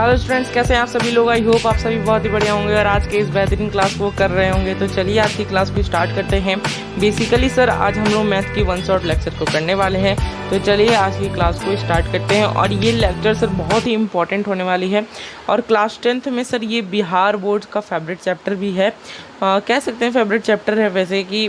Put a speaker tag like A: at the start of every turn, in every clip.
A: Hello students, कैसे हैं आप सभी लोग। आई होप आप सभी बहुत ही बढ़िया होंगे और आज के इस बेहतरीन क्लास को कर रहे होंगे। तो चलिए आज की क्लास को स्टार्ट करते हैं। बेसिकली सर आज हम लोग मैथ की वन शॉट लेक्चर को करने वाले हैं। तो चलिए आज की क्लास को स्टार्ट करते हैं। और ये लेक्चर सर बहुत ही इंपॉर्टेंट होने वाली है और क्लास 10th में सर ये बिहार बोर्ड का फेवरेट चैप्टर भी है। कह सकते हैं फेवरेट चैप्टर है, वैसे कि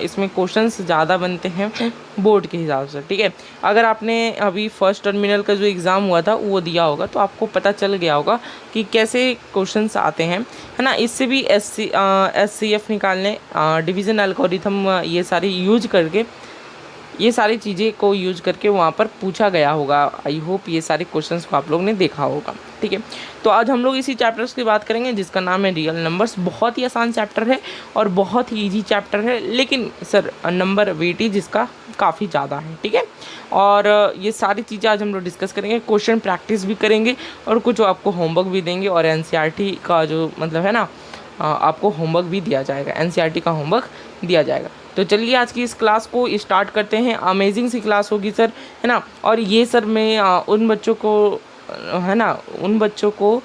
A: इसमें क्वेश्चंस ज़्यादा बनते हैं बोर्ड के हिसाब से। ठीक है, अगर आपने अभी फर्स्ट टर्मिनल का जो एग्ज़ाम हुआ था वो दिया होगा तो आपको पता चल गया होगा कि कैसे क्वेश्चंस आते हैं, है ना। इससे भी SCF निकालने, डिवीज़न एल्गोरिथम, ये सारी यूज करके, ये सारी चीज़ें को यूज करके वहाँ पर पूछा गया होगा। आई होप ये सारे क्वेश्चंस को आप लोग ने देखा होगा। ठीक है, तो आज हम लोग इसी चैप्टर्स की बात करेंगे जिसका नाम है रियल नंबर्स। बहुत ही आसान चैप्टर है और बहुत ही इजी चैप्टर है, लेकिन सर नंबर वेटेज इसका काफ़ी ज़्यादा है। ठीक है, और ये सारी चीज़ें आज हम लोग डिस्कस करेंगे, क्वेश्चन प्रैक्टिस भी करेंगे और कुछ आपको होमवर्क भी देंगे। और NCERT का जो मतलब है ना, आपको होमवर्क भी दिया जाएगा, NCERT का होमवर्क दिया जाएगा। तो चलिए आज की इस क्लास को स्टार्ट करते हैं। अमेजिंग सी क्लास होगी सर, है ना। और ये सर मैं उन बच्चों को, है ना, उन बच्चों को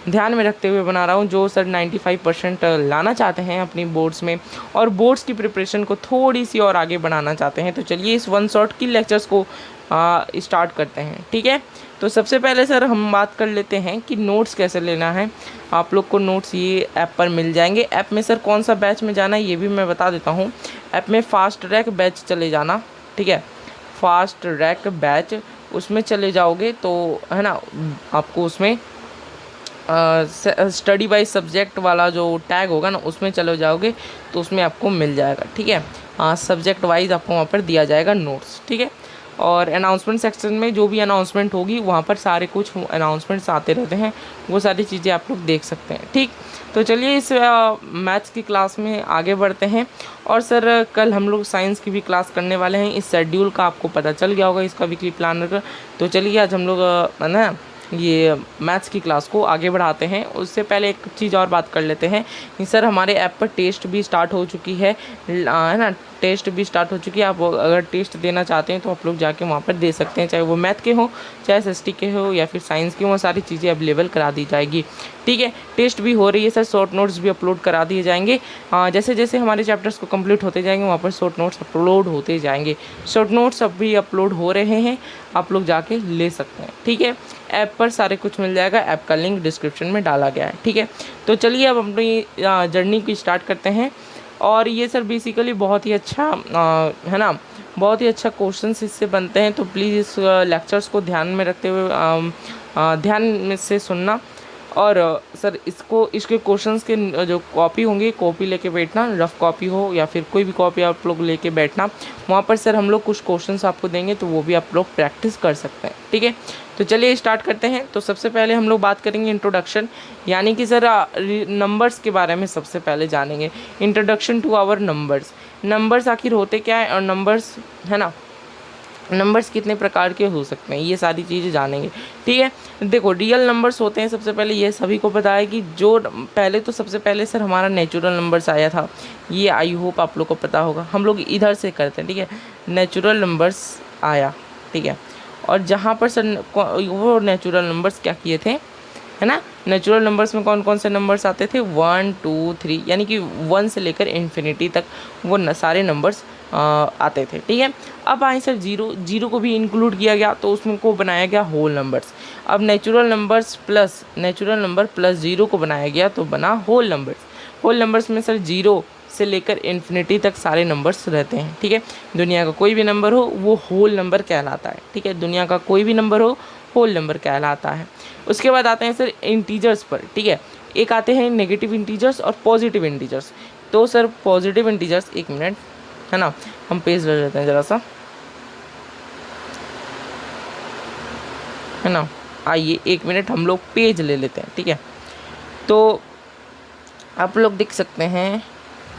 A: ध्यान में रखते हुए बना रहा हूँ जो सर 95% लाना चाहते हैं अपनी बोर्ड्स में और बोर्ड्स की प्रिपरेशन को थोड़ी सी और आगे बढ़ाना चाहते हैं। तो चलिए इस वन शॉट की लेक्चर्स को स्टार्ट करते हैं। ठीक है, तो सबसे पहले सर हम बात कर लेते हैं कि नोट्स कैसे लेना है। आप लोग को नोट्स ये ऐप पर मिल जाएंगे। ऐप में सर कौन सा बैच में जाना है ये भी मैं बता देता हूँ। ऐप में फास्ट रैक बैच चले जाना। ठीक है, फास्ट रैक बैच उसमें चले जाओगे तो है ना, आपको उसमें स्टडी बाय सब्जेक्ट वाला जो टैग होगा ना उसमें चले जाओगे तो उसमें आपको मिल जाएगा। ठीक है, सब्जेक्ट वाइज आपको वहाँ पर दिया जाएगा नोट्स। ठीक है, और अनाउंसमेंट सेक्शन में जो भी अनाउंसमेंट होगी वहाँ पर सारे कुछ अनाउंसमेंट्स आते रहते हैं, वो सारी चीज़ें आप लोग देख सकते हैं। ठीक, तो चलिए इस मैथ्स की क्लास में आगे बढ़ते हैं। और सर कल हम लोग साइंस की भी क्लास करने वाले हैं। इस शेड्यूल का आपको पता चल गया होगा, इसका वीकली प्लानर का। तो चलिए आज हम लोग है ना ये मैथ्स की क्लास को आगे बढ़ाते हैं। उससे पहले एक चीज़ और बात कर लेते हैं कि सर हमारे ऐप पर टेस्ट भी स्टार्ट हो चुकी है ना, टेस्ट भी स्टार्ट हो चुकी है। आप अगर टेस्ट देना चाहते हैं तो आप लोग जाके वहाँ पर दे सकते हैं, चाहे वो मैथ के हो, चाहे SST के हो या फिर साइंस के, वो सारी चीज़ें अवेलेबल करा दी जाएगी। ठीक है, टेस्ट भी हो रही है सर, शॉर्ट नोट्स भी अपलोड करा दिए जाएंगे। जैसे जैसे हमारे चैप्टर्स को कंप्लीट होते जाएंगे वहाँ पर शॉर्ट नोट्स अपलोड होते जाएंगे। शॉर्ट नोट्स अब भी अपलोड हो रहे हैं, आप लोग जाके ले सकते हैं। ठीक है, ऐप पर सारे कुछ मिल जाएगा, ऐप का लिंक डिस्क्रिप्शन में डाला गया है। ठीक है, तो चलिए अब अपनी जर्नी की स्टार्ट करते हैं। और ये सर बेसिकली बहुत ही अच्छा है ना, बहुत ही अच्छा क्वेश्चंस इससे बनते हैं। तो प्लीज़ इस लेक्चर्स को ध्यान में रखते हुए ध्यान में से सुनना। और सर इसके क्वेश्चंस के जो कॉपी होंगी, कॉपी लेके बैठना, रफ कॉपी हो या फिर कोई भी कॉपी आप लोग लेके बैठना। वहाँ पर सर हम लोग कुछ क्वेश्चंस आपको देंगे तो वो भी आप लोग प्रैक्टिस कर सकते हैं। ठीक है, तो चलिए स्टार्ट करते हैं। तो सबसे पहले हम लोग बात करेंगे इंट्रोडक्शन, यानी कि सर नंबर्स के बारे में सबसे पहले जानेंगे। Introduction to our numbers. Numbers आखिर होते क्या है और नंबर्स है ना, नंबर्स कितने प्रकार के हो सकते हैं, ये सारी चीज़ें जानेंगे। ठीक है, देखो रियल नंबर्स होते हैं, सबसे पहले ये सभी को पता है कि जो पहले तो सबसे पहले सर हमारा नेचुरल नंबर्स आया था, ये आई होप आप लोग को पता होगा। हम लोग इधर से करते हैं। ठीक है, नेचुरल नंबर्स आया। ठीक है, और जहाँ पर सर वो नेचुरल नंबर्स क्या किए थे, है ना, नेचुरल नंबर्स में कौन कौन से नंबर्स आते थे, 1 2 3, यानी कि 1 से लेकर इन्फिनिटी तक वो सारे नंबर्स आते थे। ठीक है, अब आए सर जीरो को भी इंक्लूड किया गया तो उसमें को बनाया गया होल नंबर्स। अब नेचुरल नंबर प्लस जीरो को बनाया गया तो बना होल नंबर्स। होल नंबर्स में सर 0 से लेकर इन्फिनिटी तक सारे नंबर्स रहते हैं। ठीक है, दुनिया का कोई भी नंबर हो वो होल नंबर कहलाता है। ठीक है, दुनिया का कोई भी नंबर हो होल नंबर कहलाता है। उसके बाद आते हैं सर इंटीजर्स पर। ठीक है, एक आते हैं नेगेटिव इंटीजर्स और पॉजिटिव इंटीजर्स। तो सर पॉजिटिव इंटीजर्स, एक मिनट है ना, हम पेज ले लेते हैं ज़रा सा, है ना, आइए एक मिनट हम लोग पेज ले लेते हैं। ठीक है, तो आप लोग देख सकते हैं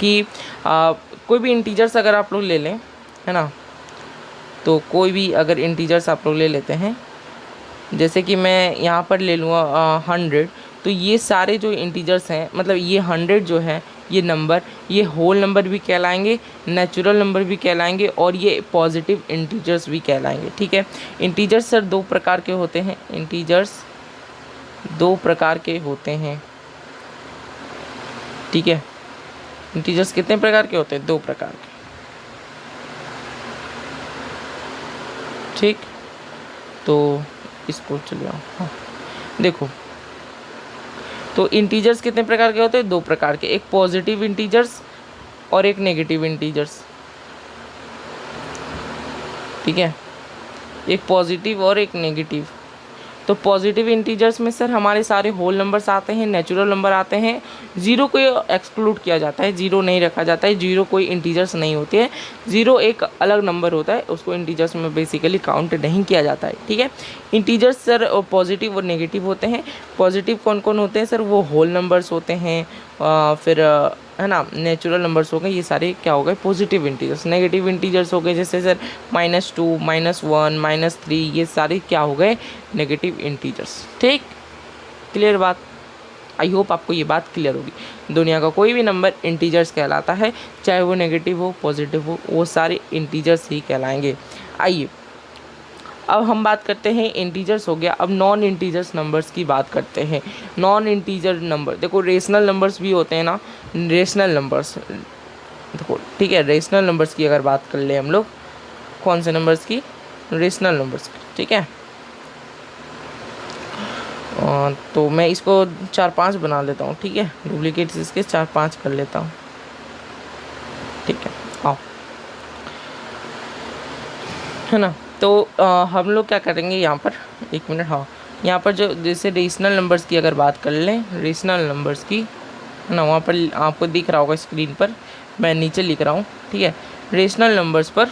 A: कि कोई भी इंटीजर्स अगर आप लोग ले लें, है ना, तो कोई भी अगर इंटीजर्स आप लोग ले लेते हैं, जैसे कि मैं यहाँ पर ले लूँगा 100, तो ये सारे जो इंटीजर्स हैं, मतलब ये 100 जो है ये नंबर, ये होल नंबर भी कहलाएंगे, नेचुरल नंबर भी कहलाएंगे और ये पॉजिटिव इंटीजर्स भी कहलाएंगे। ठीक है, इंटीजर्स सर दो प्रकार के होते हैं, इंटीजर्स दो प्रकार के होते हैं, ठीक है। इंटीजर्स कितने प्रकार के होते हैं? दो प्रकार के, ठीक। तो इसको चले आओ, हाँ देखो, तो इंटीजर्स कितने प्रकार के होते हैं? दो प्रकार के, एक पॉजिटिव इंटीजर्स और एक नेगेटिव इंटीजर्स, ठीक है, एक पॉजिटिव और एक नेगेटिव। तो पॉजिटिव इंटीजर्स में सर हमारे सारे होल नंबर्स आते हैं, नेचुरल नंबर आते हैं, जीरो को एक्सक्लूड किया जाता है, जीरो नहीं रखा जाता है, जीरो कोई इंटीजर्स नहीं होती है, जीरो एक अलग नंबर होता है, उसको इंटीजर्स में बेसिकली काउंट नहीं किया जाता है, ठीक है। इंटीजर्स सर पॉजिटिव और नेगेटिव होते हैं। पॉजिटिव कौन कौन होते हैं सर? वो होल नंबर्स होते हैं, फिर है ना, नेचुरल नंबर्स हो गए, ये सारे क्या हो गए? Positive integers. नेगेटिव इंटीजर्स हो गए जैसे सर -2, -1, -3, ये सारे क्या हो गए? नेगेटिव इंटीजर्स, ठीक। क्लियर बात? आई होप आपको ये बात क्लियर होगी। दुनिया का कोई भी नंबर इंटीजर्स कहलाता है, चाहे वो नेगेटिव हो पॉजिटिव हो, वो सारे इंटीजर्स ही कहलाएंगे। आइए अब हम बात करते हैं, इंटीजर्स हो गया, अब नॉन इंटीजर्स नंबर्स की बात करते हैं। नॉन इंटीजर नंबर, देखो रेशनल नंबर्स भी होते हैं ना, रेशनल नंबर्स, देखो ठीक है, रेशनल नंबर्स की अगर बात कर ले हम लोग, कौन से नंबर्स की? रेशनल नंबर्स की, ठीक है। तो मैं इसको 4-5 बना लेता हूँ, ठीक है, डुप्लीकेट्स इसके 4-5 कर लेता हूँ, ठीक है। आओ, है ना, तो हम लोग क्या करेंगे यहाँ पर, एक मिनट, हाँ यहाँ पर जो जैसे रेशनल नंबर्स की अगर बात कर लें, रेशनल नंबर्स की, है ना, वहाँ पर आपको दिख रहा होगा स्क्रीन पर, मैं नीचे लिख रहा हूँ, ठीक है। रेशनल नंबर्स पर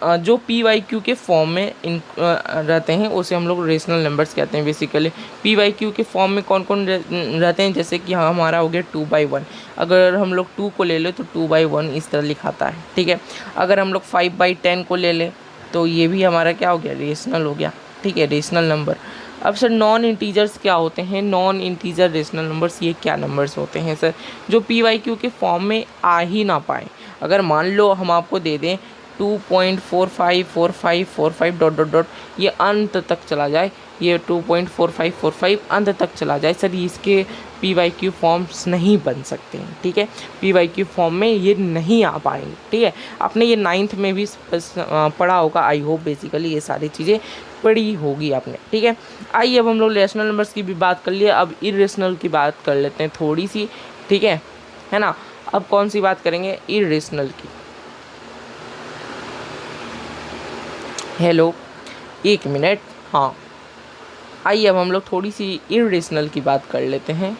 A: जो PYQ के फॉर्म में रहते हैं उसे हम लोग रेशनल नंबर्स कहते हैं बेसिकली। PYQ के फॉर्म में कौन कौन रहते हैं? जैसे कि हाँ हमारा हो गया 2/1, अगर हम लोग 2 को ले लें तो 2/1 इस तरह लिखाता है, ठीक है। अगर हम लोग 5/10 को ले लें तो ये भी हमारा क्या हो गया? रेशनल हो गया, ठीक है, रेशनल नंबर। अब सर नॉन इंटीजर्स क्या होते हैं? नॉन इंटीजर रेशनल नंबर्स ये क्या नंबर्स होते हैं सर? जो PYQ के फॉर्म में आ ही ना पाए। अगर मान लो हम आपको दे दें 2.454545 डॉट डॉट डॉट, ये अंत तक चला जाए, ये 2.4545 अंत तक चला जाए सर, इसके PYQ फॉर्म्स नहीं बन सकते हैं, ठीक है। PYQ फॉर्म में ये नहीं आ पाएंगे, ठीक है। आपने ये 9th में भी पढ़ा होगा, आई होप बेसिकली ये सारी चीज़ें पढ़ी होगी आपने, ठीक है। आइए अब हम लोग रेशनल नंबर्स की भी बात कर लिए, अब इरेशनल की बात कर लेते हैं थोड़ी सी, ठीक है ना। अब कौन सी बात करेंगे? इरेशनल की। हेलो, एक मिनट, हाँ आइए अब हम लोग थोड़ी सी इरेशनल की बात कर लेते हैं,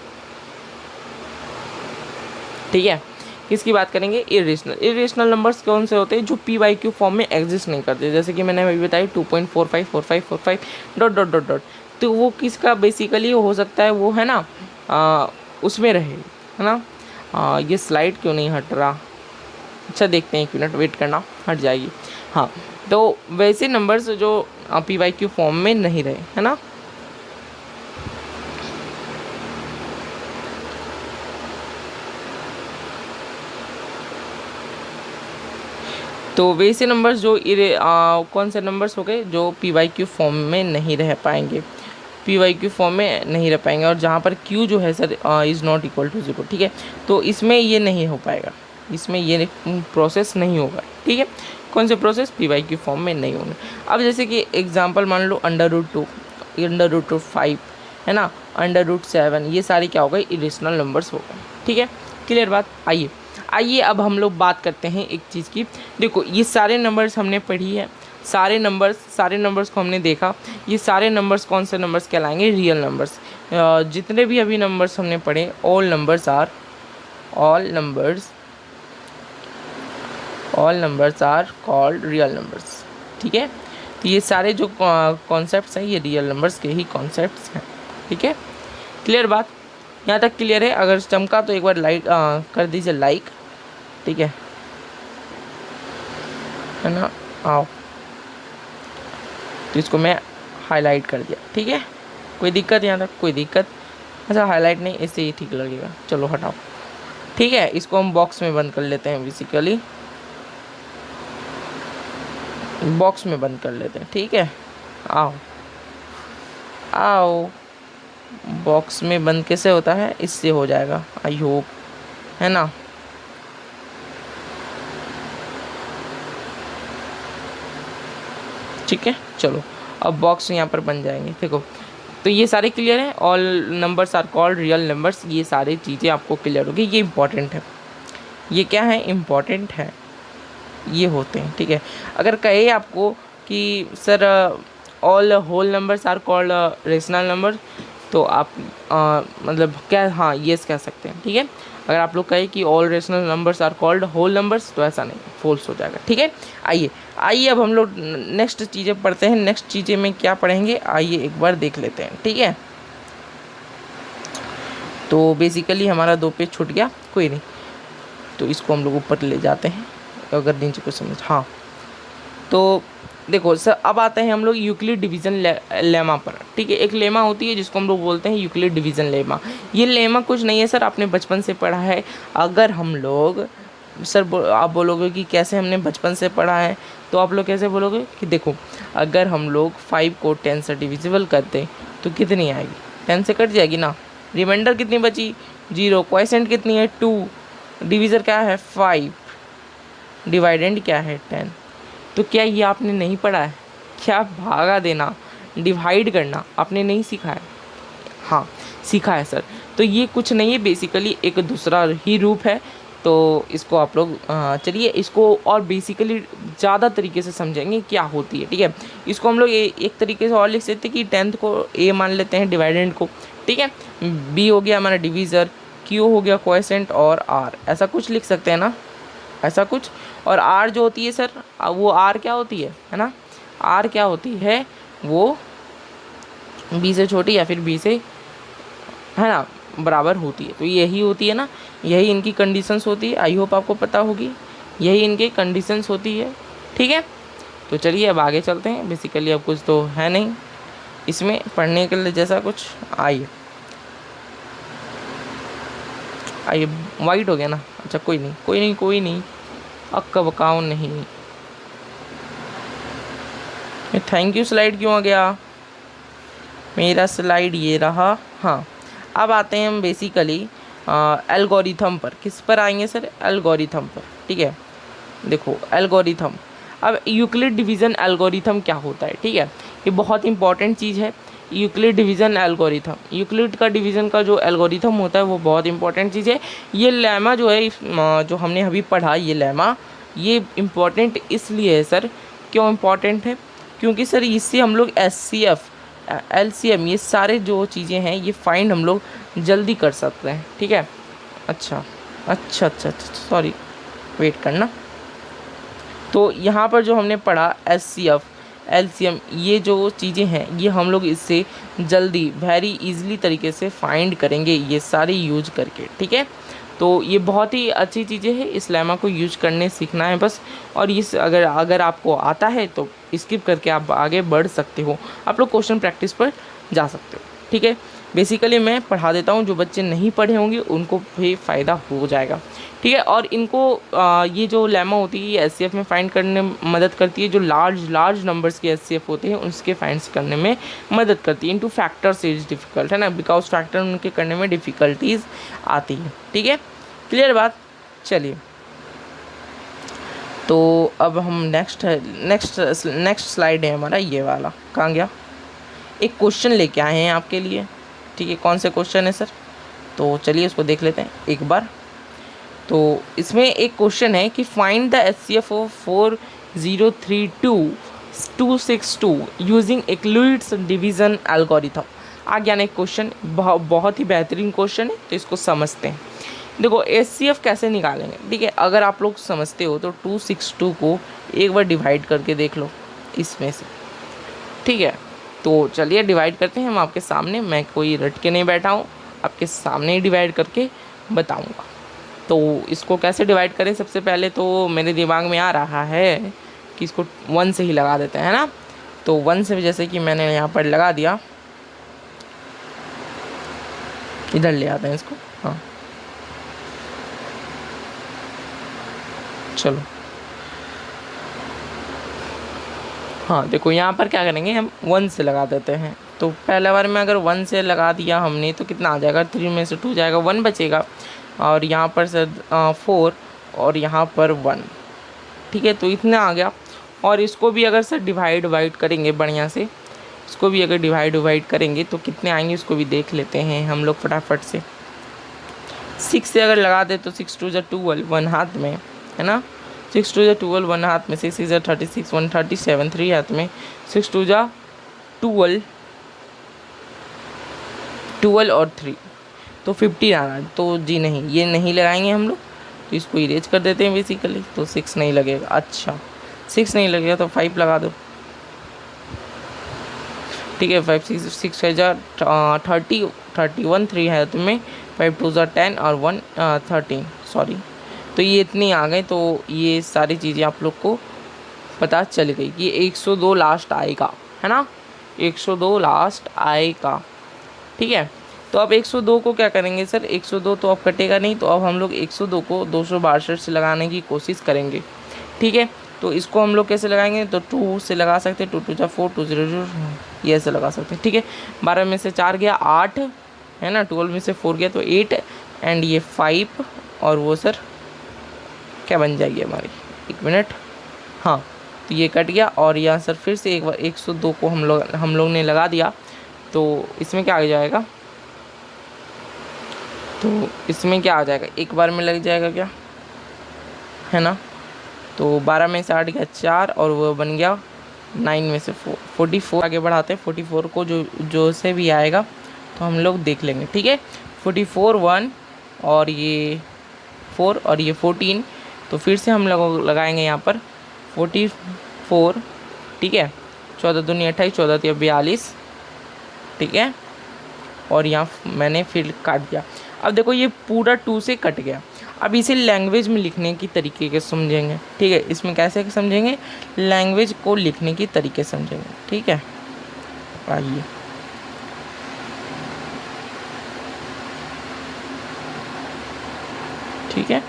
A: ठीक है। किसकी बात करेंगे? इरेशनल। इरेशनल नंबर्स कौन से होते हैं? जो PYQ फॉर्म में एग्जिस्ट नहीं करते, जैसे कि मैंने अभी बताया 2.454545 डॉट डॉट डॉट डॉट, तो वो किसका बेसिकली हो सकता है? वो है ना उसमें रहे, है ना। ये स्लाइड क्यों नहीं हट रहा? अच्छा देखते हैं, एक मिनट वेट करना, हट जाएगी। हाँ, तो वैसे नंबर्स जो PYQ फॉर्म में नहीं रहे, है ना। तो वैसे नंबर्स जो कौन से नंबर्स हो गए? जो PYQ फॉर्म में नहीं रह पाएंगे, PYQ फॉर्म में नहीं रह पाएंगे, और जहाँ पर Q जो है sir is not equal to 0, ठीक है। तो इसमें ये नहीं हो पाएगा, इसमें ये प्रोसेस नहीं होगा, ठीक है। कौन से प्रोसेस? PYQ फॉर्म में नहीं होंगे। अब जैसे कि एग्जांपल मान लो √2, √5, है ना, √7, ये सारे क्या हो गए? इरेशनल नंबर्स हो गए, ठीक है। क्लियर बात? आइए अब हम लोग बात करते हैं एक चीज़ की। देखो ये सारे नंबर्स हमने पढ़ी है, सारे नंबर्स को हमने देखा। ये सारे नंबर्स कौन से नंबर्स कहलाएंगे? Real numbers. जितने भी अभी नंबर्स हमने पढ़े, all numbers are called real numbers, ठीक है। तो ये सारे जो कॉन्सेप्ट्स हैं ये रियल नंबर्स के ही कॉन्सेप्ट्स हैं, ठीक है। क्लियर बात? यहाँ तक क्लियर है? अगर चमका तो एक बार लाइक कर दीजिए, लाइक, ठीक है ना। आओ, तो इसको मैं हाईलाइट कर दिया, ठीक है। कोई दिक्कत यहाँ तक? कोई दिक्कत? अच्छा हाईलाइट नहीं, ऐसे ही ठीक लगेगा, चलो हटाओ, ठीक है। इसको हम बॉक्स में बंद कर लेते हैं, बेसिकली बॉक्स में बंद कर लेते हैं, ठीक है। आओ आओ, बॉक्स में बंद कैसे होता है, इससे हो जाएगा आई होप, है ना। ठीक है, चलो अब बॉक्स यहाँ पर बन जाएंगे। देखो तो ये सारे क्लियर हैं, all numbers are called real numbers, ये सारी चीज़ें आपको क्लियर होगी। ये इंपॉर्टेंट है, ये क्या है, इम्पॉर्टेंट है, ये होते हैं। ठीक है, अगर कहे आपको कि sir all whole numbers are called rational number, तो आप मतलब क्या, हाँ येस कह सकते हैं। ठीक है, अगर आप लोग कहें कि all rational numbers are called whole numbers, तो ऐसा नहीं, फॉल्स हो जाएगा। ठीक है, आइए आइए अब हम लोग नेक्स्ट चीज़ें पढ़ते हैं। नेक्स्ट चीज़ें में क्या पढ़ेंगे, आइए एक बार देख लेते हैं। ठीक है, तो बेसिकली हमारा 2 पेज छूट गया, कोई नहीं, तो इसको हम लोग ऊपर ले जाते हैं अगर नीचे को समझ। हाँ, तो देखो सर अब आते हैं हम लोग यूक्लिड डिवीज़न लेमा पर। ठीक है, एक लेमा होती है जिसको हम लोग बोलते हैं यूक्लिड डिवीज़न लेमा। ये लेमा कुछ नहीं है सर, आपने बचपन से पढ़ा है। अगर हम लोग सर आप बोलोगे कि कैसे हमने बचपन से पढ़ा है, तो आप लोग कैसे बोलोगे कि देखो अगर हम लोग 5 को 10 से डिविजिबल करते तो कितनी आएगी, 10 से कट जाएगी ना, रिमाइंडर कितनी बची 0, क्वोशिएंट कितनी है 2, डिवीज़र क्या है 5, डिवाइडेंड क्या है 10। तो क्या ये आपने नहीं पढ़ा है, क्या भागा देना, डिवाइड करना आपने नहीं सीखा है? हाँ सीखा है सर। तो ये कुछ नहीं है, बेसिकली एक दूसरा ही रूप है। तो इसको आप लोग चलिए इसको और बेसिकली ज़्यादा तरीके से समझेंगे क्या होती है। ठीक है, इसको हम लोग एक तरीके से और लिख सकते हैं कि 10th को ए मान लेते हैं डिवाइडेंड को। ठीक है, बी हो गया हमारा डिवीज़र, क्यू हो गया क्वोशिएंट और आर, ऐसा कुछ लिख सकते हैं ना, ऐसा कुछ। और आर जो होती है सर, वो आर क्या होती है ना, आर क्या होती है, वो बी से छोटी या फिर बी से, है ना, बराबर होती है। तो यही होती है ना, यही इनकी कंडीशंस होती है। आई होप आपको पता होगी, यही इनकी कंडीशंस होती है। ठीक है, तो चलिए अब आगे चलते हैं। बेसिकली अब कुछ तो है नहीं इसमें पढ़ने के लिए जैसा कुछ। आइए आइए, वाइट हो गया ना, अच्छा कोई नहीं कोई नहीं कोई नहीं, अक्का बकाओ नहीं। थैंक यू स्लाइड क्यों आ गया, मेरा स्लाइड ये रहा। हाँ, अब आते हैं हम बेसिकली एल्गोरिथम पर। किस पर आएंगे सर, एल्गोरिथम पर। ठीक है, देखो एल्गोरिथम, अब यूक्लिड डिवीज़न एल्गोरिथम क्या होता है। ठीक है, ये बहुत इंपॉर्टेंट चीज़ है, यूक्लिड डिवीज़न एल्गोरिथम। यूक्लिड का डिवीज़न का जो एल्गोरिथम होता है वो बहुत इंपॉर्टेंट चीज़ है। ये लेमा जो है जो हमने अभी पढ़ा, ये लेमा ये इम्पॉर्टेंट इसलिए है सर, क्यों इम्पॉर्टेंट है, क्योंकि सर इससे हम लोग SCF LCM ये सारे जो चीज़ें हैं ये फाइंड हम लोग जल्दी कर सकते हैं। ठीक है, अच्छा अच्छा अच्छा अच्छा सॉरी, वेट करना। तो यहाँ पर जो हमने पढ़ा SCF LCM ये जो चीज़ें हैं ये हम लोग इससे जल्दी वेरी इजीली तरीके से फाइंड करेंगे ये सारे यूज करके। ठीक है, तो ये बहुत ही अच्छी चीज़ें हैं, इस लेमा को यूज करने सीखना है बस। और इस अगर आपको आता है तो स्किप करके आप आगे बढ़ सकते हो, आप लोग क्वेश्चन प्रैक्टिस पर जा सकते हो। ठीक है, बेसिकली मैं पढ़ा देता हूँ, जो बच्चे नहीं पढ़े होंगे उनको भी फ़ायदा हो जाएगा। ठीक है, और इनको ये जो लेमा होती है ये SCF में फाइंड करने में मदद करती है, जो लार्ज नंबर्स के SCF होते हैं उसके फाइंड करने में मदद करती है। इनटू फैक्टर्स इज डिफ़िकल्ट, है ना, बिकॉज फैक्टर उनके करने में डिफ़िकल्टीज आती है। ठीक है, क्लियर बात। चलिए तो अब हम नेक्स्ट स्लाइड है हमारा ये वाला, कहाँ गया, एक क्वेश्चन लेके आए हैं आपके लिए। ठीक है, कौन से क्वेश्चन है सर, तो चलिए उसको देख लेते हैं एक बार। तो इसमें एक क्वेश्चन है कि find the SCF of 4032262 using Euclid's division algorithm. आ गया ना एक क्वेश्चन, बहुत ही बेहतरीन क्वेश्चन है, तो इसको समझते हैं। देखो SCF कैसे निकालेंगे। ठीक है, अगर आप लोग समझते हो तो 262 को एक बार डिवाइड करके देख लो इसमें से। ठीक है, तो चलिए डिवाइड करते हैं हम आपके सामने, मैं कोई रट के नहीं बैठा हूँ, आपके सामने ही डिवाइड करके बताऊँगा। तो इसको कैसे डिवाइड करें, सबसे पहले तो मेरे दिमाग में आ रहा है कि इसको 1 से ही लगा देते हैं, है ना। तो 1 से जैसे कि मैंने यहाँ पर लगा दिया, इधर ले आते हैं इसको। हाँ चलो, हाँ देखो यहाँ पर क्या करेंगे हम 1 से लगा देते हैं। तो पहला बार में अगर 1 से लगा दिया हमने तो कितना आ जाएगा, 3 में से 2 जाएगा, 1 बचेगा, और यहाँ पर सर 4 और यहाँ पर 1, ठीक है। तो इतना आ गया। और इसको भी अगर सर डिवाइड वाइड करेंगे बढ़िया से, इसको भी अगर डिवाइड करेंगे तो कितने आएंगे उसको भी देख लेते हैं हम लोग फटाफट से। 6 से अगर लगा दे तो 6 2 12, 1 हाथ में है ना, 6 2 12, 1 हाथ में, 6 6 36, 137, 3 हाथ में, 6 2 12, 12 और 3 तो 50 आना। तो जी नहीं, ये नहीं लगाएंगे हम लोग, तो इसको इरेज कर देते हैं बेसिकली। तो 6 नहीं लगेगा। अच्छा 6 नहीं लगेगा तो 5 लगा दो, ठीक है। 5 6 30, 31, 3 है तो में 5 2 10 और 1 13, सॉरी। तो ये इतनी आ गए। तो ये सारी चीज़ें आप लोग को पता चल गई कि 102 लास्ट आएगा, है ना, 102 लास्ट आएगा, ठीक है। तो अब 102 को क्या करेंगे सर, 102 तो अब कटेगा नहीं, तो अब हम लोग 102 को 262 से लगाने की कोशिश करेंगे, ठीक है। तो इसको हम लोग कैसे लगाएंगे, तो 2 से लगा सकते हैं, 2 2 4, 2 0 0, ये ऐसे लगा सकते हैं, ठीक है। 12 में से 4 गया 8, है ना, 12 में से 4 गया तो 8, एंड ये 5, और वो सर क्या बन जाएगी हमारी, 1 मिनट, हाँ, तो ये कट गया। और यहाँ सर फिर से एक बार 102 को हम लोग ने लगा दिया, तो इसमें क्या आ जाएगा, तो इसमें क्या आ जाएगा, एक बार में लग जाएगा क्या, है ना। तो 12 में से 8 गया 4, और वो बन गया 9 में से 4, 44। आगे बढ़ाते हैं, 44 को जो से भी आएगा तो हम लोग देख लेंगे, ठीक है। 44 1 और ये 4 और ये 14, तो फिर से हम लोग लगाएंगे यहाँ पर 44, ठीक है। 14 दूनी 28, 14 3 42, ठीक है। और यहाँ मैंने फिर काट दिया। अब देखो ये पूरा 2 से कट गया। अब इसे लैंग्वेज में लिखने की तरीके के समझेंगे, ठीक है। इसमें कैसे समझेंगे, लैंग्वेज को लिखने की तरीके समझेंगे, ठीक है। आइए ठीक है,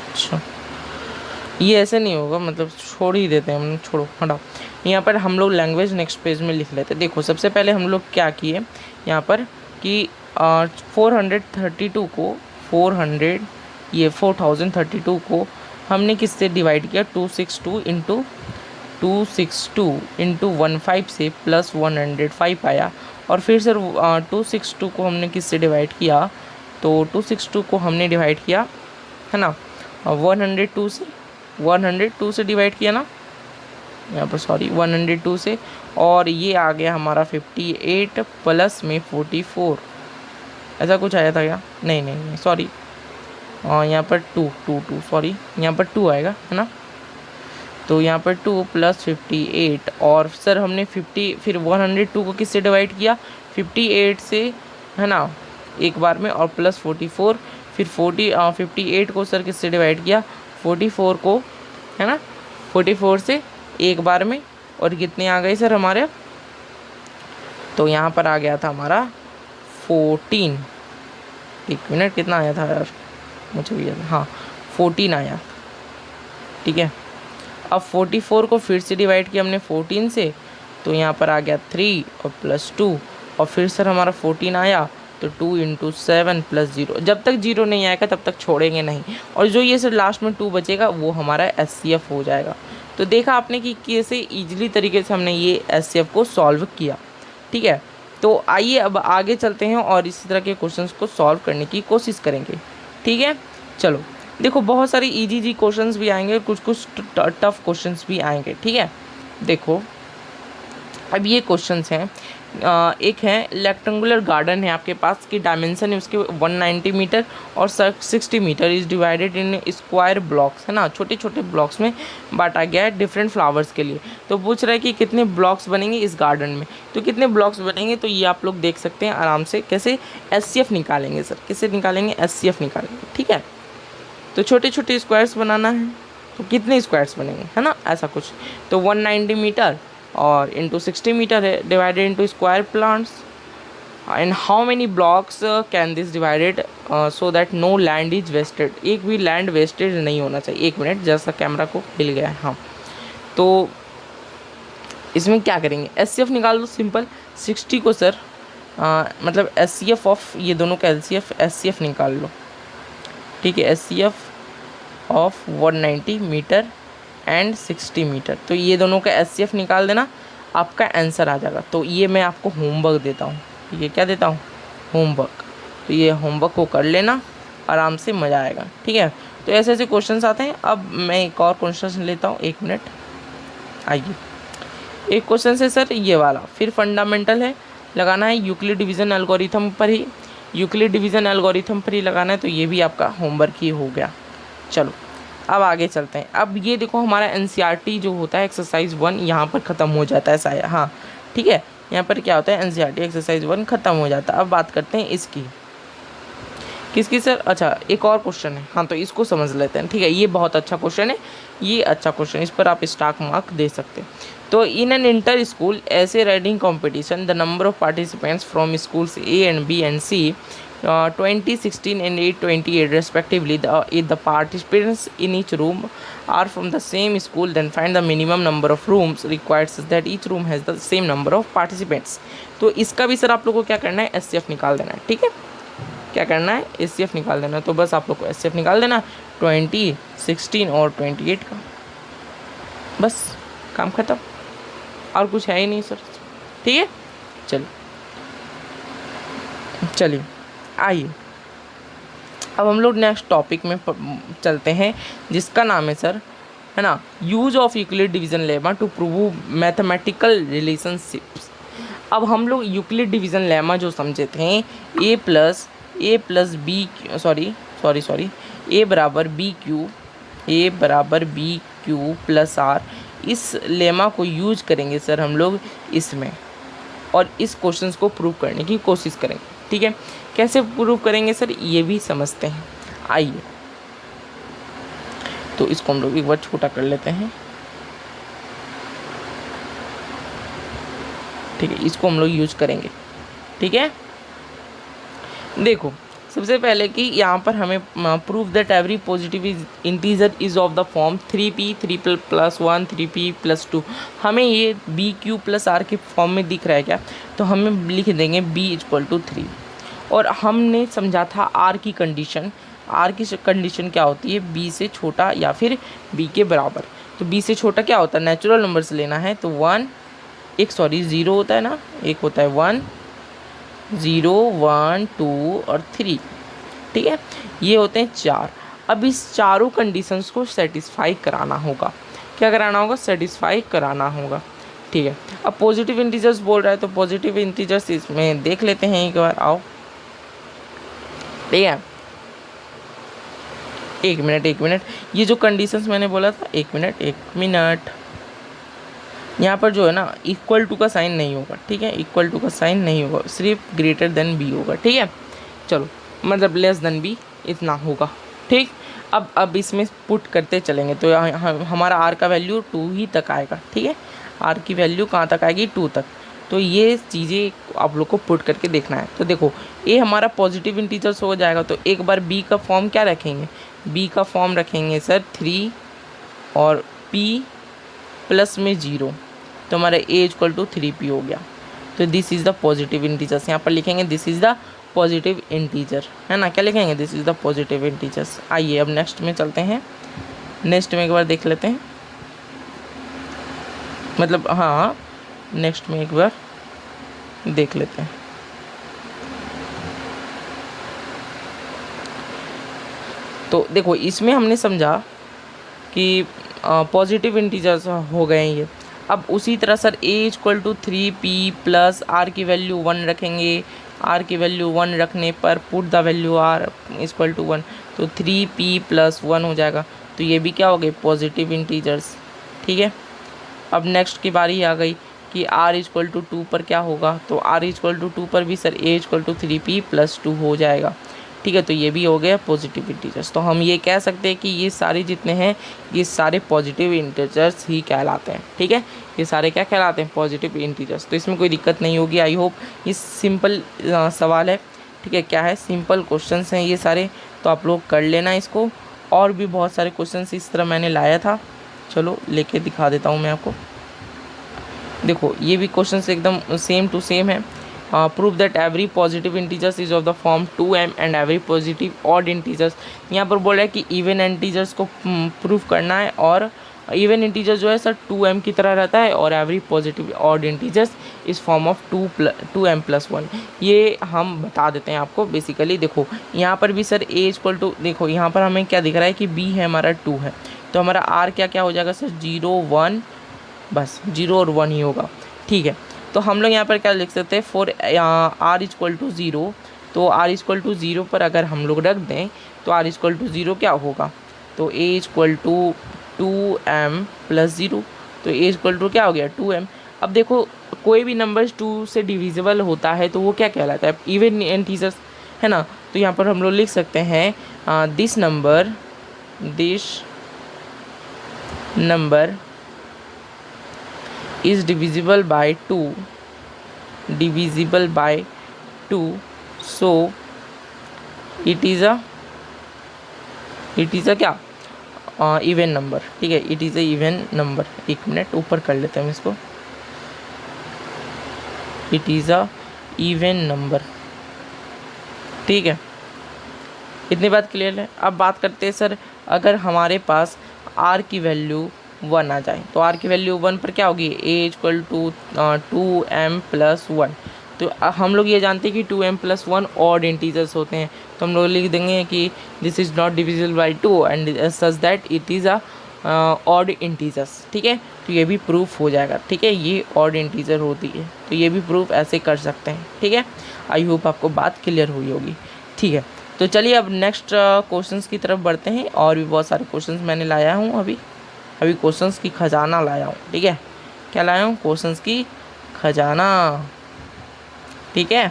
A: अच्छा ये ऐसे नहीं होगा, मतलब छोड़ ही देते हैं हम, छोड़ो हटाओ। यहाँ पर हम लोग लैंग्वेज नेक्स्ट पेज में लिख लेते हैं। देखो सबसे पहले हम लोग क्या किए यहाँ पर कि 432 को 400 ये 4032 को हमने किससे डिवाइड किया, 262 इंटू 15 से प्लस 105 आया। और फिर सर 262 को हमने किससे डिवाइड किया, तो 262 को हमने डिवाइड किया, है ना, 102 से डिवाइड किया ना यहाँ पर, सॉरी 102 से। और ये आ गया हमारा 58 प्लस में 44, ऐसा कुछ आया था क्या, नहीं सॉरी, यहाँ पर 2 सॉरी यहाँ पर 2 आएगा, है ना। तो यहाँ पर 2 प्लस 58, और सर हमने 50 फिर 102 को किससे डिवाइड किया, 58 से, है ना, एक बार में, और प्लस 44, फिर 58 को सर किससे डिवाइड किया, 44 को, है ना, 44 से एक बार में। और कितने आ गए सर हमारे, तो यहाँ पर आ गया था हमारा 14, एक मिनट कितना आया था यार मुझे भी याद, हाँ 14 आया, ठीक है। अब 44 को फिर से डिवाइड किया हमने 14 से, तो यहाँ पर आ गया 3 और प्लस 2, और फिर सर हमारा 14 आया, तो 2 इंटू 7 प्लस 0, जब तक 0 नहीं आएगा तब तक छोड़ेंगे नहीं। और जो ये सर लास्ट में 2 बचेगा वो हमारा SCF हो जाएगा। तो देखा आपने कि कैसे ईजिली तरीके से हमने ये SCF को सॉल्व किया, ठीक है। तो आइए अब आगे चलते हैं और इसी तरह के क्वेश्चंस को सॉल्व करने की कोशिश करेंगे, ठीक है। चलो देखो बहुत सारी इजी क्वेश्चंस भी आएंगे, कुछ टफ क्वेश्चंस भी आएंगे, ठीक है। देखो अब ये क्वेश्चंस हैं, एक है रेक्टेंगुलर गार्डन है आपके पास की डायमेंशन है उसके 190 मीटर और 60 metre, is divided in square blocks, है ना, छोटे छोटे ब्लॉक्स में बांटा गया है डिफरेंट फ्लावर्स के लिए। तो पूछ रहा है कि कितने ब्लॉक्स बनेंगे इस गार्डन में, तो कितने ब्लॉक्स बनेंगे, तो ये आप लोग देख सकते हैं आराम से कैसे SCF निकालेंगे सर, कैसे निकालेंगे, SCF निकालेंगे, ठीक है। तो छोटे छोटे स्क्वायर्स बनाना है, तो कितने स्क्वायर्स बनेंगे, है ना, ऐसा कुछ। तो 190 मीटर और इंटू 60 मीटर है, divided into square plants, and how many blocks can this divided so that no land is wasted, एक भी लैंड वेस्टेड नहीं होना चाहिए। एक मिनट, जैसा कैमरा को हिल गया है, हाँ। तो इसमें क्या करेंगे, एचसीएफ निकाल दो सिंपल। 60 को सर मतलब एचसीएफ ऑफ ये दोनों का एचसीएफ निकाल लो, ठीक है। HCF of 190 metre and 60 metre, तो ये दोनों का एचसीएफ निकाल देना, आपका आंसर आ जाएगा। तो ये मैं आपको होमवर्क देता हूँ, ये क्या देता हूँ, होमवर्क। तो ये होमवर्क को कर लेना, आराम से मज़ा आएगा, ठीक है। तो ऐसे ऐसे क्वेश्चंस आते हैं। अब मैं एक और क्वेश्चन लेता हूँ, एक मिनट, आइए। एक क्वेश्चन है सर ये वाला, फिर फंडामेंटल है, लगाना है यूक्लिड डिवीज़न एल्गोरिथम पर ही, यूक्लिड डिवीज़न एल्गोरिथम पर ही लगाना है। तो ये भी आपका होमवर्क ही हो गया। चलो अब आगे चलते हैं। अब ये देखो हमारा एनसीईआरटी जो होता है एक्सरसाइज 1 यहाँ पर ख़त्म हो जाता है शायद, हाँ ठीक है। यहाँ पर क्या होता है, एनसीईआरटी एक्सरसाइज 1 ख़त्म हो जाता है। अब बात करते हैं इसकी, किसकी सर, अच्छा एक और क्वेश्चन है, हाँ तो इसको समझ लेते हैं, ठीक है। ये बहुत अच्छा क्वेश्चन है, ये अच्छा क्वेश्चन, इस पर आप स्टार मार्क दे सकते हैं। तो इन एन इंटर स्कूल ऐसे riding competition the number of participants from schools A and B and C 2016 and 828 respectively. The participants in each room are from the same school. Then find the minimum number of rooms required such that each room has the same number of participants. तो इसका भी sir आप लोगों को क्या करना है, HCF निकाल देना है, ठीक है। क्या करना है, एचसीएफ निकाल देना है। तो बस आप लोग को एचसीएफ निकाल देना 20, 16 और 28 का, बस काम खत्म, और कुछ है ही नहीं सर, ठीक है। चलिए आइए अब हम लोग नेक्स्ट टॉपिक में चलते हैं, जिसका नाम है सर, है ना, use of Euclid division lemma to prove mathematical relationships. अब हम लोग यूक्लिड डिवीज़न लेमा जो समझे थे, a plus b sorry a बराबर बी क्यू प्लस आर, इस लेमा को यूज करेंगे सर हम लोग इसमें, और इस क्वेश्चंस को प्रूव करने की कोशिश करेंगे, ठीक है। कैसे प्रूव करेंगे सर, ये भी समझते हैं, आइए। तो इसको हम लोग एक बार छोटा कर लेते हैं, ठीक है। इसको हम लोग यूज करेंगे, ठीक है। देखो सबसे पहले कि यहाँ पर हमें prove that every positive integer is of the form 3p 3p+1 3p+2। हमें ये बी क्यू प्लस आर के फॉर्म में दिख रहा है क्या, तो हमें लिख देंगे b = 3। और हमने समझा था आर की कंडीशन, आर की कंडीशन क्या होती है, b से छोटा या फिर b के बराबर। तो b से छोटा क्या होता है, नेचुरल नंबर से लेना है, तो 0 होता है ना, एक होता है 1 0 1 2 और 3, ठीक है। ये होते हैं 4। अब इस चारों कंडीशंस को सेटिस्फाई कराना होगा, क्या कराना होगा, सेटिस्फाई कराना होगा, ठीक है। अब पॉजिटिव इंटीजर्स बोल रहा है, तो पॉजिटिव इंटीजर्स इसमें देख लेते हैं एक बार, आओ, ठीक है। एक मिनट, ये जो कंडीशंस मैंने बोला था, एक मिनट, यहाँ पर जो है ना इक्वल टू का साइन नहीं होगा, ठीक है, इक्वल टू का साइन नहीं होगा, सिर्फ ग्रेटर देन बी होगा, ठीक है। चलो मतलब लेस देन बी इतना होगा, ठीक। अब इसमें पुट करते चलेंगे, तो हमारा आर का वैल्यू 2 ही तक आएगा, ठीक है। आर की वैल्यू कहाँ तक आएगी, 2 तक। तो ये चीज़ें आप लोग को पुट करके देखना है। तो देखो ये हमारा पॉजिटिव इंटीजर्स हो जाएगा, तो एक बार बी का फॉर्म क्या रखेंगे, बी का फॉर्म रखेंगे सर 3 और p प्लस में 0, तो हमारा a = 3p हो गया। तो this is the positive integers, यहाँ पर लिखेंगे this is the positive integer, है ना, क्या लिखेंगे, this is the positive integers. आइए अब नेक्स्ट में चलते हैं, नेक्स्ट में एक बार देख लेते हैं, मतलब हाँ नेक्स्ट में एक बार देख लेते हैं। तो देखो इसमें हमने समझा कि पॉजिटिव इंटीजर्स हो गए हैं ये। अब उसी तरह sir a = 3p plus r की वैल्यू 1 रखेंगे, आर की वैल्यू 1 रखने पर पुट द वैल्यू आर = 1, तो 3p+1 हो जाएगा। तो ये भी क्या हो गए, पॉजिटिव इंटीजर्स, ठीक है। अब नेक्स्ट की बारी आ गई कि r = 2 पर क्या होगा, तो r = 2 पर भी सर a = 3p+2 हो जाएगा, ठीक है। तो ये भी हो गया पॉजिटिव इंटीजर्स। तो हम ये कह सकते हैं कि ये सारे जितने हैं ये सारे पॉजिटिव इंटीजर्स ही कहलाते हैं, ठीक है। ये सारे क्या कहलाते हैं? Positive integers. तो इसमें कोई दिक्कत नहीं होगी। आई होप ये सिंपल सवाल है, ठीक है। क्या है? सिंपल क्वेश्चंस हैं ये सारे, तो आप लोग कर लेना इसको। और भी बहुत सारे क्वेश्चंस इस तरह मैंने लाया था, चलो लेके दिखा देता हूँ मैं आपको। देखो ये भी क्वेश्चंस एकदम सेम टू सेम है। Prove that every positive integers is of the form 2m and every positive odd integers. यहाँ पर बोल रहा है कि इवन इंटीजर्स को प्रूव करना है, और इवन इंटीजर जो है सर 2m की तरह रहता है, और एवरी पॉजिटिव ऑड इंटीजर्स इस फॉर्म ऑफ 2m + 1। ये हम बता देते हैं आपको बेसिकली। देखो यहाँ पर भी सर a इक्वल टू, देखो यहाँ पर हमें क्या दिख रहा है कि b है हमारा 2 है, तो हमारा r क्या क्या हो जाएगा सर? 0 1, बस 0 और 1 ही होगा, ठीक है। तो हम लोग यहाँ पर क्या लिख सकते हैं? फॉर r इक्वल टू 0, तो r इक्वल टू 0 पर अगर हम लोग रख दें तो r इक्वल टू 0 क्या होगा? तो a इक्वल टू 2m + 0, तो a इक्वल टू क्या हो गया? 2m। अब देखो कोई भी नंबर 2 से डिविजिबल होता है तो वो क्या कहलाता है? इवन इंटीजर्स, है ना। तो यहाँ पर हम लोग लिख सकते हैं this number is divisible by 2, so it is a क्या? इवन नंबर, ठीक है। It is a even number. एक मिनट ऊपर कर लेते हैं हम इसको। It is a even number, ठीक है। इतनी बात क्लियर है। अब बात करते हैं सर, अगर हमारे पास r की वैल्यू 1 आ जाए तो r की वैल्यू 1 पर क्या होगी? a equal to 2m + 1। तो हम लोग ये जानते हैं कि 2m + 1 ऑड इंटीजर्स होते हैं, तो हम लोग लिख देंगे कि this is not divisible by 2 and such that it is a odd integers, ठीक है। तो ये भी प्रूफ हो जाएगा, ठीक है। ये ऑड इंटीजर होती है, तो ये भी प्रूफ ऐसे कर सकते हैं, ठीक है। आई होप आपको बात क्लियर हुई होगी, ठीक है। तो चलिए अब नेक्स्ट क्वेश्चंस की तरफ बढ़ते हैं। और भी बहुत सारे क्वेश्चंस मैंने लाया हूँ अभी क्वेश्चंस की खजाना लाया हूँ, ठीक है। क्या लाया हूँ? क्वेश्चंस की खजाना, ठीक है।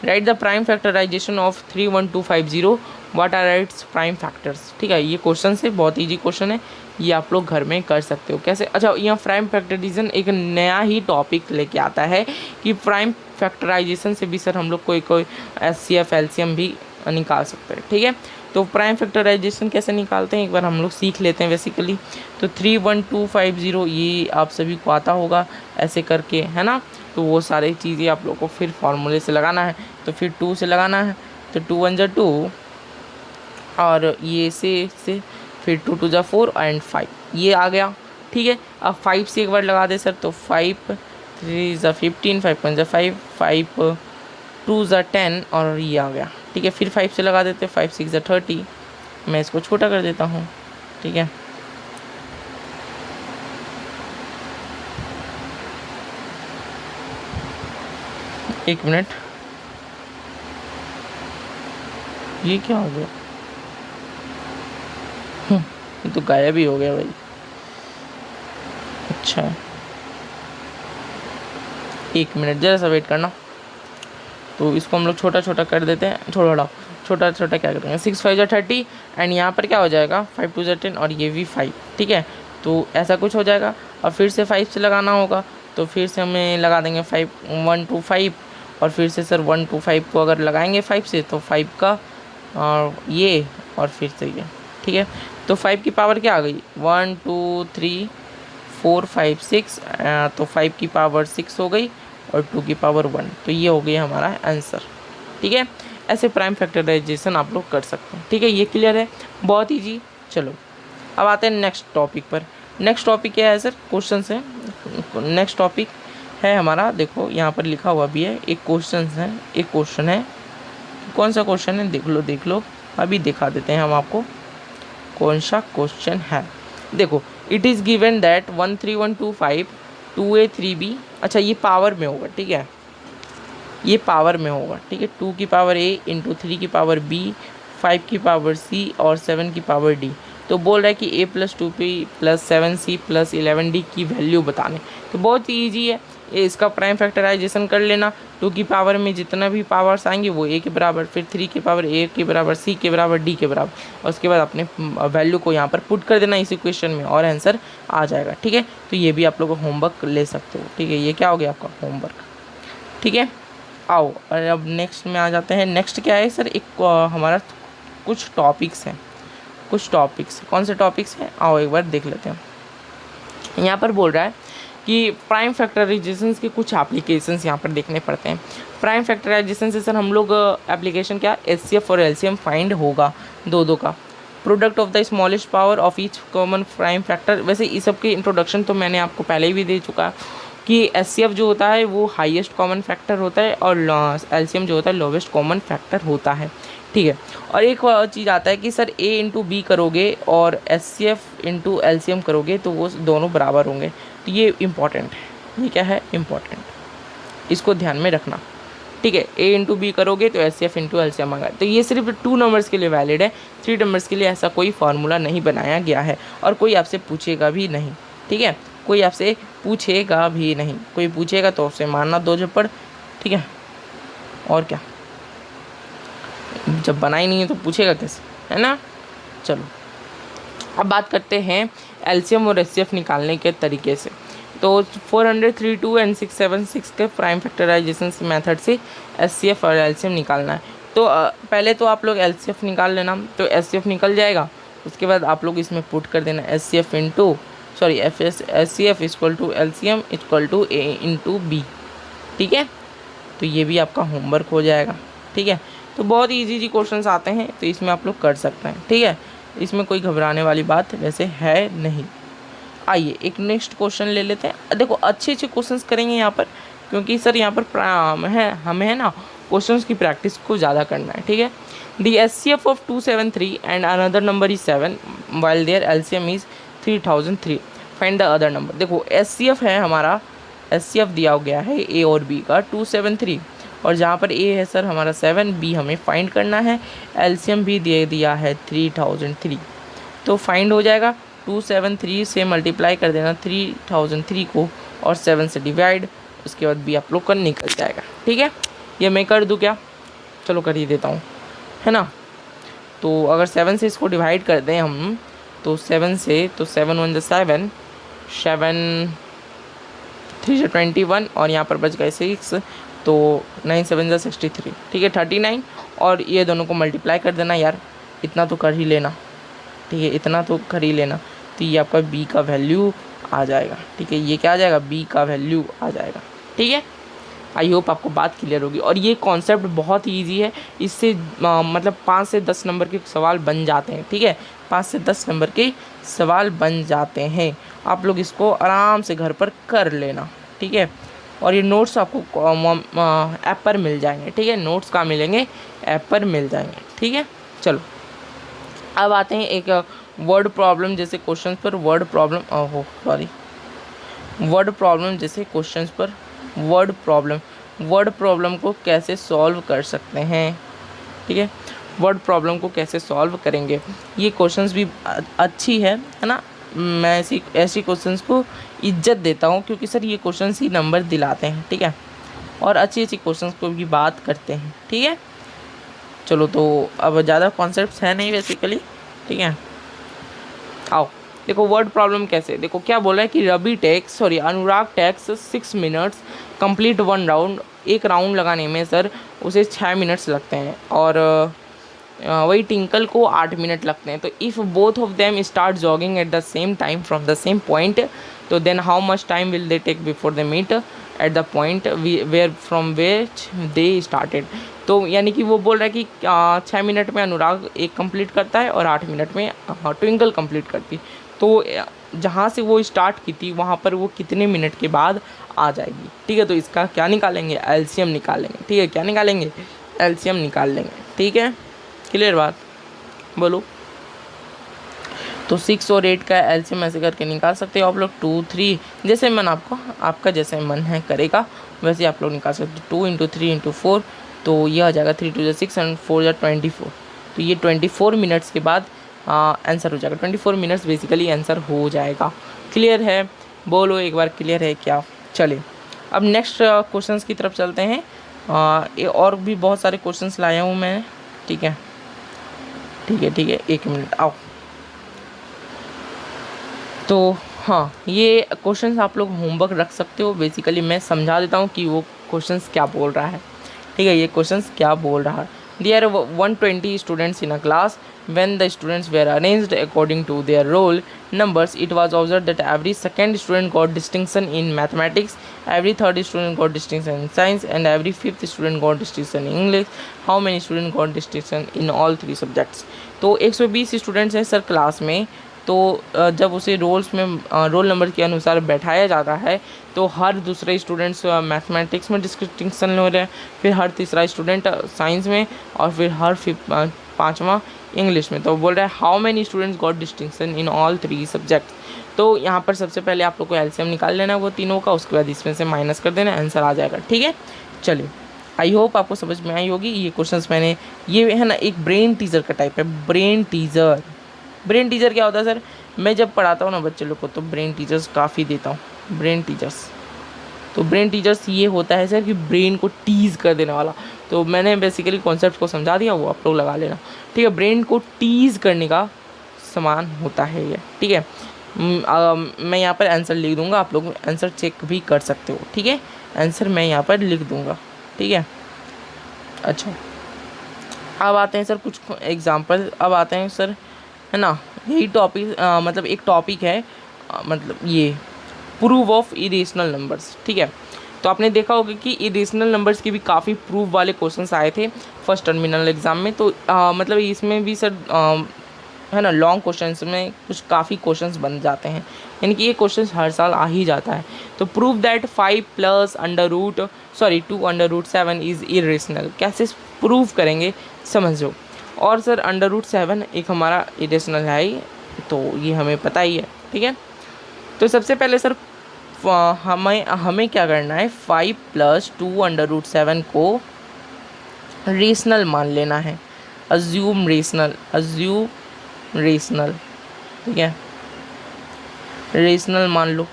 A: Right the prime factorisation of 31250, what are its prime factors, ठीक है। ये क्वेश्चन है, बहुत ईजी क्वेश्चन है, ये आप लोग घर में कर सकते हो। कैसे? अच्छा, यहाँ प्राइम फैक्टराइजेशन एक नया ही टॉपिक लेके आता है कि प्राइम फैक्टराइजेशन से भी सर हम लोग कोई HCF LCM भी निकाल सकते हैं, ठीक है। तो प्राइम फैक्टराइजेशन कैसे निकालते हैं एक बार हम लोग सीख लेते हैं बेसिकली। तो 31250 ये आप सभी को आता होगा ऐसे करके, है ना। तो वो सारी चीज़ें आप लोग को फिर फार्मूले से लगाना है, तो फिर 2 से लगाना है, तो 2 1 = 2, और ये से फिर 2 2 = 4 एंड 5 ये आ गया, ठीक है। अब 5 से एक बार लगा दे सर, तो 5 3 = 15, 5 1 = 5, 5 2 = 10 और ये आ गया, ठीक है। फिर 5 से लगा देते, 5 6 = 30। मैं इसको छोटा कर देता हूँ, ठीक है। एक मिनट, ये क्या हो गया? ये तो गायब ही हो गया भाई। अच्छा, एक मिनट जरा सा वेट करना। तो इसको हम लोग छोटा छोटा कर देते हैं, छोटा छोटा क्या करेंगे? 6 5 = 30 एंड यहाँ पर क्या हो जाएगा? 5 2 = 10 और ये भी 5, ठीक है। तो ऐसा कुछ हो जाएगा। और फिर से 5 से लगाना होगा, तो फिर से हमें लगा देंगे 5 1 2 5, और फिर से सर 1 2 5 को अगर लगाएंगे 5 से, तो 5 का ये और फिर से ये, ठीक है। तो 5 की पावर क्या आ गई? 1 2 3 4 5 6, तो 5 की पावर 6 हो गई और 2 की पावर 1, तो ये हो गई हमारा आंसर, ठीक है। ऐसे प्राइम फैक्टराइजेशन आप लोग कर सकते हैं, ठीक है। ये क्लियर है, बहुत ईजी। चलो अब आते हैं नेक्स्ट टॉपिक पर। नेक्स्ट टॉपिक क्या है सर? क्वेश्चन है। नेक्स्ट टॉपिक है हमारा, देखो यहाँ पर लिखा हुआ भी है, एक क्वेश्चन है। कौन सा क्वेश्चन है? देख लो अभी दिखा देते हैं हम आपको कौन सा क्वेश्चन है। देखो, it is given that 13125 2a 3b, अच्छा ये पावर में होगा, ठीक है। ये पावर में होगा, ठीक है। 2 की पावर a इंटू 3 की पावर b, 5 की पावर c और 7 की पावर d। तो बोल रहा है कि a + 2p + 7c + 11d की वैल्यू बताने। तो बहुत ही ईजी है, ये इसका प्राइम फैक्टराइजेशन कर लेना। 2 की पावर में जितना भी पावर्स आएंगे वो a के बराबर, फिर 3 की पावर a के बराबर, c के बराबर, d के बराबर, और उसके बाद अपने वैल्यू को यहाँ पर पुट कर देना इस इक्वेशन में और आंसर आ जाएगा। ठीक है, तो ये भी आप लोग होमवर्क ले सकते हो। ठीक है, ये क्या हो गया आपका होमवर्क। ठीक है, आओ और अब नेक्स्ट में आ जाते हैं। नेक्स्ट क्या है सर, एक हमारा कुछ टॉपिक्स हैं, कुछ टॉपिक्स। कौन से टॉपिक्स हैं, आओ एक बार देख लेते हैं। यहाँ पर बोल रहा है कि प्राइम फैक्टराइजेशन के कुछ एप्लीकेशंस यहाँ पर देखने पड़ते हैं। प्राइम फैक्टराइजेशन से सर हम लोग एप्लीकेशन क्या, एचसीएफ और एलसीएम फाइंड होगा दो का। Product of the smallest power of each common prime factor, वैसे इस सब के इंट्रोडक्शन तो मैंने आपको पहले ही भी दे चुका है कि एचसीएफ जो होता है वो हाईएस्ट कॉमन फैक्टर होता है और एलसीएम जो होता है लोवेस्ट कॉमन फैक्टर होता है। ठीक है, और एक चीज़ आता है कि सर a इंटू बी करोगे और एचसीएफ इंटू एलसीएम करोगे तो वो दोनों बराबर होंगे। तो ये इम्पॉर्टेंट है, ये क्या है इम्पॉर्टेंट, इसको ध्यान में रखना। ठीक है, a इंटू बी करोगे तो एचसीएफ इंटू एलसीएम आएगा। तो ये सिर्फ 2 नंबर्स के लिए वैलिड है, 3 नंबर्स के लिए ऐसा कोई फार्मूला नहीं बनाया गया है और कोई आपसे पूछेगा भी नहीं। ठीक है, कोई आपसे पूछेगा भी नहीं, कोई पूछेगा तो उससे मारना 2 झप्पड़। ठीक है, और क्या, जब बनाई नहीं है तो पूछेगा कैसे, है ना। चलो अब बात करते हैं एलसीएम और एचसीएफ निकालने के तरीके से। तो 432 एंड 676 के प्राइम फैक्टराइजेशन मेथड से एचसीएफ और एलसीएम निकालना है। तो पहले तो आप लोग एलसीएफ निकाल लेना, तो एचसीएफ निकल जाएगा। उसके बाद आप लोग इसमें पुट कर देना HCF into HCF equal to LCM equal to a into b. ठीक है, तो ये भी आपका होमवर्क हो जाएगा। ठीक है, तो बहुत इजी क्वेश्चंस आते हैं तो इसमें आप लोग कर सकते हैं। ठीक है, इसमें कोई घबराने वाली बात वैसे है नहीं। आइए एक नेक्स्ट क्वेश्चन ले लेते हैं। देखो अच्छे क्वेश्चंस करेंगे यहाँ पर, क्योंकि सर यहाँ पर हमें है ना क्वेश्चंस की प्रैक्टिस को ज़्यादा करना है। ठीक है, the HCF of 273 and another number is 7 while their LCM is 3003, find the other number. देखो एचसीएफ है हमारा, एचसीएफ दिया गया है ए और बी का 273, और जहाँ पर ए है सर हमारा 7, बी हमें फाइंड करना है, एलसीएम भी दे दिया है 3003। तो फाइंड हो जाएगा, 273 से मल्टीप्लाई कर देना 3003 को और 7 से डिवाइड, उसके बाद भी आप लोग का निकल जाएगा। ठीक है, ये मैं कर दूँ क्या, चलो कर ही देता हूँ, है ना। तो अगर 7 से इसको डिवाइड कर दें हम, तो 7 से, तो 7 1 7, 7 3 21 और यहाँ पर बच गए 6, तो 9 7 63। ठीक है, 39, और ये दोनों को मल्टीप्लाई कर देना यार, इतना तो कर ही लेना। ठीक है, इतना तो कर ही लेना, तो ये आपका b का वैल्यू आ जाएगा। ठीक है, ये क्या आ जाएगा, b का वैल्यू आ जाएगा। ठीक है, आई होप आपको बात क्लियर होगी। और ये कॉन्सेप्ट बहुत ही ईजी है, इससे मतलब 5 से 10 नंबर के सवाल बन जाते हैं। ठीक है, 5 से 10 नंबर के सवाल बन जाते हैं, आप लोग इसको आराम से घर पर कर लेना। ठीक है, और ये नोट्स आपको ऐप पर मिल जाएंगे। ठीक है, नोट्स कहाँ मिलेंगे, ऐप पर मिल जाएंगे। ठीक है, चलो अब आते हैं एक वर्ड प्रॉब्लम जैसे क्वेश्चंस पर। वर्ड प्रॉब्लम जैसे क्वेश्चंस पर वर्ड प्रॉब्लम को कैसे सॉल्व कर सकते हैं। ठीक है, वर्ड प्रॉब्लम को कैसे सॉल्व करेंगे, ये क्वेश्चंस भी अच्छी है ना। मैं ऐसी क्वेश्चंस को इज्जत देता हूँ, क्योंकि सर ये क्वेश्चंस ही नंबर दिलाते हैं। ठीक है, और अच्छी क्वेश्चंस को भी बात करते हैं। ठीक है, चलो तो अब ज़्यादा कॉन्सेप्ट्स है नहीं बेसिकली। ठीक है, आओ देखो वर्ड प्रॉब्लम कैसे। देखो क्या बोला है कि अनुराग टेक्स 6 मिनट्स कंप्लीट 1 राउंड। एक राउंड लगाने में सर उसे 6 मिनट्स लगते हैं, और वही टिंकल को 8 मिनट लगते हैं। तो if both of them start jogging at the same time from the same point, तो then how much time will they take before they meet at the point where from which they started. तो यानी कि वो बोल रहा है कि 6 minute में अनुराग एक कंप्लीट करता है और 8 मिनट में ट्विंकल कंप्लीट करती। तो जहाँ से वो स्टार्ट की थी वहाँ पर वो कितने मिनट के बाद आ जाएगी। ठीक है, तो इसका क्या निकालेंगे, एलसीएम निकालेंगे। ठीक है, क्या निकालेंगे, एलसीएम निकाल लेंगे। ठीक है, क्लियर बात, बोलो। तो 6 और 8 का एलसीएम ऐसे करके निकाल सकते हो आप लोग। 2 3 जैसे मन आपका जैसे मन है करेगा वैसे आप लोग निकाल सकते हो। 2 × 3 × 4, तो ये आ जाएगा 3 2 6 एंड 4 24। तो ये 24 मिनट्स के बाद आंसर हो जाएगा। 24 मिनट्स बेसिकली आंसर हो जाएगा। क्लियर है, बोलो एक बार क्लियर है क्या। चलिए अब नेक्स्ट क्वेश्चंस की तरफ चलते हैं। ये और भी बहुत सारे क्वेश्चंस लाया हूँ मैं, ठीक है ठीक है, एक मिनट आओ। तो हाँ, ये क्वेश्चंस आप लोग होमवर्क रख सकते हो। बेसिकली मैं समझा देता हूँ कि वो क्वेश्चंस क्या बोल रहा है, ठीक है, ये क्वेश्चंस क्या बोल रहा है। There 120 students in a class, when the students were arranged according to their roll numbers, it was observed that every second student got distinction in mathematics, every third student got distinction in science, and every fifth student got distinction in English. How many students got distinction in all three subjects? तो 120 students हैं sir class में। तो जब उसे roles में roll number के अनुसार बैठाया जाता है तो हर दूसरे स्टूडेंट्स मैथमेटिक्स में डिस्टिंक्शन हो रहे हैं, फिर हर तीसरा स्टूडेंट साइंस में, और फिर हर पाँचवा इंग्लिश में। तो बोल रहा है how many students got distinction in all three subjects. तो यहाँ पर सबसे पहले आप लोग को एलसीएम निकाल लेना है वो तीनों का, उसके बाद इसमें से माइनस कर देना, आंसर आ जाएगा, ठीक है। चलिए, आई होप आपको समझ में आई होगी। ये क्वेश्चंस मैंने, ये है ना एक ब्रेन टीजर का टाइप है, ब्रेन टीजर। ब्रेन टीजर क्या होता है सर? मैं जब पढ़ाता हूँ ना बच्चे लोग को तो ब्रेन टीचर्स काफ़ी देता हूँ, ब्रेन टीचर्स। तो ब्रेन टीचर्स ये होता है सर कि ब्रेन को टीज़ कर देने वाला। तो मैंने बेसिकली कॉन्सेप्ट को समझा दिया, वो आप लोग लगा लेना, ठीक है। ब्रेन को टीज़ करने का समान होता है ये, ठीक है। मैं यहाँ पर आंसर लिख दूँगा, आप लोग आंसर चेक भी कर सकते हो, ठीक है। आंसर मैं यहाँ पर लिख दूँगा, ठीक है। अच्छा, अब आते हैं सर कुछ एग्जाम्पल, अब आते हैं सर, है ना, यही टॉपिक मतलब एक टॉपिक है, मतलब ये प्रूफ ऑफ इरेशनल नंबर्स, ठीक है। तो आपने देखा होगा कि इरेशनल नंबर्स के भी काफ़ी प्रूफ वाले क्वेश्चंस आए थे फर्स्ट टर्मिनल एग्ज़ाम में। तो मतलब इसमें भी सर है ना लॉन्ग क्वेश्चंस में कुछ काफ़ी क्वेश्चंस बन जाते हैं, यानी कि ये क्वेश्चंस हर साल आ ही जाता है। तो प्रूफ दैट 5 + √2 √7 इज़ इरेशनल, कैसे प्रूफ करेंगे समझो। और सर √7 एक हमारा इरेशनल है ही, तो ये हमें पता ही है, ठीक है। तो सबसे पहले सर हमें क्या करना है, 5 + 2 √7 को रेशनल मान लेना है, अज्यूम रेशनल, ठीक है, रेशनल मान लो,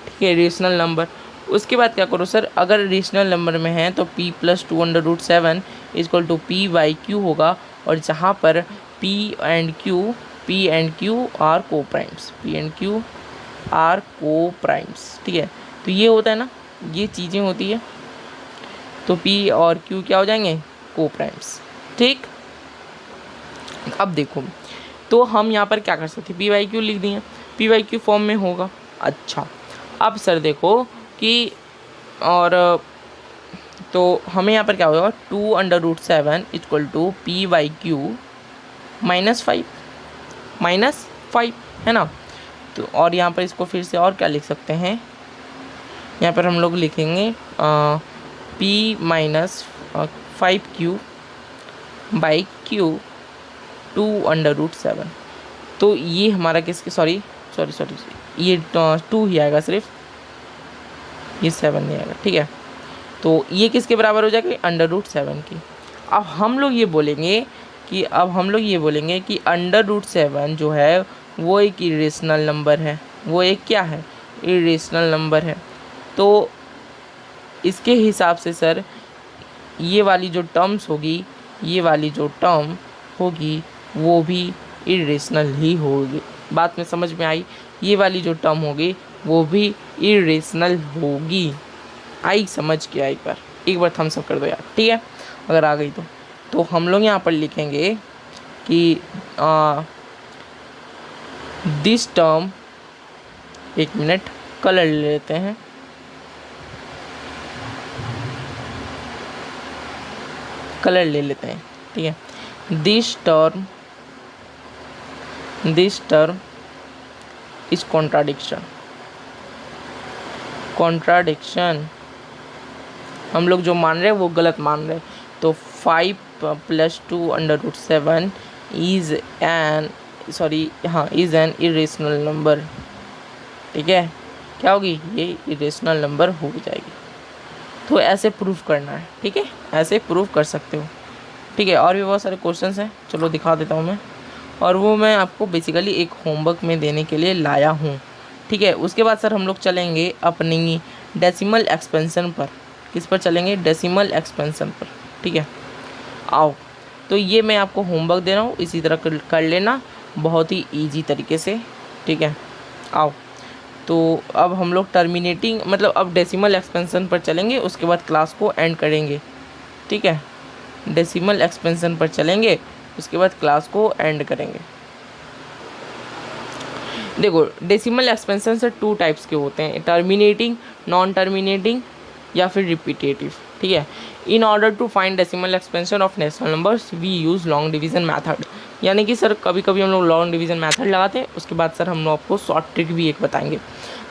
A: ठीक है, रेशनल नंबर। उसके बाद क्या करो सर, अगर रेशनल नंबर में है तो p + 2 √7 = p/q होगा, और जहाँ पर p एंड q आर को-प्राइम्स, ठीक है। तो ये होता है ना, ये चीज़ें होती है, तो p और q क्या हो जाएंगे, को-प्राइम्स, ठीक। अब देखो, तो हम यहाँ पर क्या कर सकते हैं, p/q लिख दिए, p/q फॉर्म में होगा। अच्छा, अब सर देखो कि और तो हमें यहाँ पर क्या होगा, 2 √7 = p/q -5 है ना। तो और यहाँ पर इसको फिर से और क्या लिख सकते हैं, यहाँ पर हम लोग लिखेंगे p - 5q/q 2 √7। तो ये हमारा किसके, सॉरी ये 2 ही आएगा सिर्फ, ये 7 नहीं आएगा, ठीक है। तो ये किसके बराबर हो जाएगा, √7 की। अब हम लोग ये बोलेंगे कि √7 जो है वो एक इरेशनल नंबर है, वो एक क्या है, इरेशनल नंबर है। तो इसके हिसाब से सर ये वाली जो टर्म होगी वो भी इरेशनल ही होगी। बात में समझ में आई, ये वाली जो टर्म होगी वो भी इरेशनल होगी। आई समझ के आई, पर एक बार थम्स अप कर दो यार, ठीक है, अगर आ गई तो हम लोग यहाँ पर लिखेंगे कि दिस टर्म, एक मिनट कलर ले लेते हैं, ठीक है। दिस टर्म इज कॉन्ट्राडिक्शन, हम लोग जो मान रहे हैं वो गलत मान रहे हैं। तो 5 + 2 √7 इज़ एन इरेशनल नंबर, ठीक है। क्या होगी, ये इरेशनल नंबर हो जाएगी। तो ऐसे प्रूफ करना है, ठीक है, ऐसे प्रूफ कर सकते हो, ठीक है। और भी बहुत सारे क्वेश्चंस हैं, चलो दिखा देता हूँ मैं, और वो मैं आपको बेसिकली एक होमवर्क में देने के लिए लाया हूँ, ठीक है। उसके बाद सर हम लोग चलेंगे अपनी डेसिमल एक्सपेंशन पर। किस पर चलेंगे? डेसिमल एक्सपेंशन पर, ठीक है। आओ, तो ये मैं आपको होमवर्क दे रहा हूँ, इसी तरह कर लेना बहुत ही ईजी तरीके से, ठीक है। आओ, तो अब हम लोग टर्मिनेटिंग मतलब अब डेसिमल एक्सपेंशन पर चलेंगे, उसके बाद क्लास को एंड करेंगे, ठीक है। डेसिमल एक्सपेंशन पर चलेंगे, उसके बाद क्लास को एंड करेंगे। देखो, डेसिमल एक्सपेंशन से 2 टाइप्स के होते हैं, टर्मिनेटिंग, नॉन टर्मिनेटिंग या फिर रिपीटेटिव, ठीक है। In order to find decimal expansion of natural numbers we use long division method. यानी कि सर कभी कभी हम लोग लॉन्ग डिवीज़न मेथड लगाते हैं, उसके बाद सर हम लोग आपको शॉर्ट ट्रिक भी एक बताएंगे।